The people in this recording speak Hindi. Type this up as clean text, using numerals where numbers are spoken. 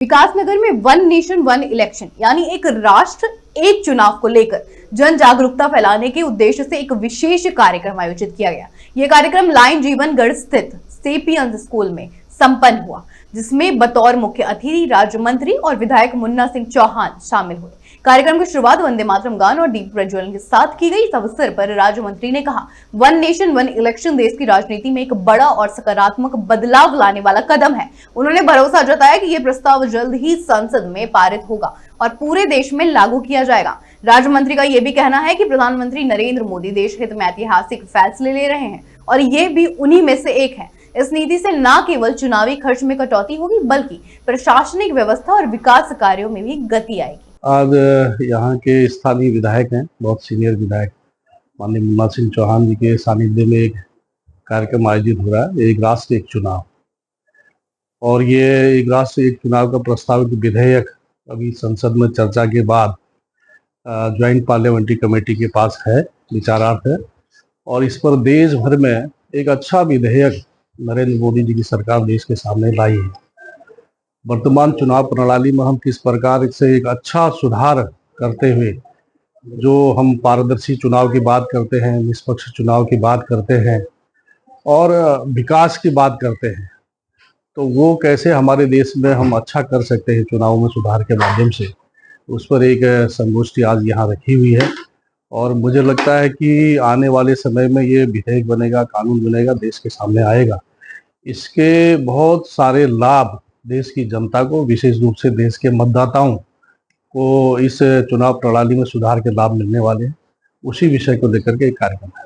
विकासनगर में वन नेशन वन इलेक्शन यानी एक राष्ट्र एक चुनाव को लेकर जन जागरूकता फैलाने के उद्देश्य से एक विशेष कार्यक्रम आयोजित किया गया। यह कार्यक्रम लाइन जीवनगढ़ स्थित सेपियंस स्कूल में संपन्न हुआ, जिसमें बतौर मुख्य अतिथि राज्य मंत्री और विधायक मुन्ना सिंह चौहान शामिल हुए। कार्यक्रम की शुरुआत वंदे मातरम गान और दीप प्रज्वलन के साथ की गई। इस अवसर पर राज्य मंत्री ने कहा, वन नेशन वन इलेक्शन देश की राजनीति में एक बड़ा और सकारात्मक बदलाव लाने वाला कदम है। उन्होंने भरोसा जताया कि यह प्रस्ताव जल्द ही संसद में पारित होगा और पूरे देश में लागू किया जाएगा। राज्य मंत्री का यह भी कहना है कि प्रधानमंत्री नरेंद्र मोदी देश हित में ऐतिहासिक फैसले ले रहे हैं और ये भी उन्हीं में से एक है। इस नीति से न केवल चुनावी खर्च में कटौती होगी, बल्कि प्रशासनिक व्यवस्था और विकास कार्यों में भी गति आएगी। आज यहाँ के स्थानीय विधायक हैं, बहुत सीनियर विधायक माननीय मुन्ना सिंह चौहान जी के सानिध्य में एक कार्यक्रम आयोजित हो रहा है, एक राष्ट्र एक चुनाव। और ये एक राष्ट्र एक चुनाव का प्रस्तावित विधेयक अभी संसद में चर्चा के बाद ज्वाइंट पार्लियामेंट्री कमेटी के पास है, विचारार्थ है। और इस पर देश भर में एक अच्छा विधेयक नरेंद्र मोदी जी की सरकार देश के सामने लाई है। वर्तमान चुनाव प्रणाली में हम किस प्रकार से एक अच्छा सुधार करते हुए, जो हम पारदर्शी चुनाव की बात करते हैं, निष्पक्ष चुनाव की बात करते हैं और विकास की बात करते हैं, तो वो कैसे हमारे देश में हम अच्छा कर सकते हैं चुनाव में सुधार के माध्यम से, उस पर एक संगोष्ठी आज यहाँ रखी हुई है। और मुझे लगता है कि आने वाले समय में ये विधेयक बनेगा, कानून बनेगा, देश के सामने आएगा। इसके बहुत सारे लाभ देश की जनता को, विशेष रूप से देश के मतदाताओं को इस चुनाव प्रणाली में सुधार के लाभ मिलने वाले हैं। उसी विषय को लेकर के एक कार्यक्रम है।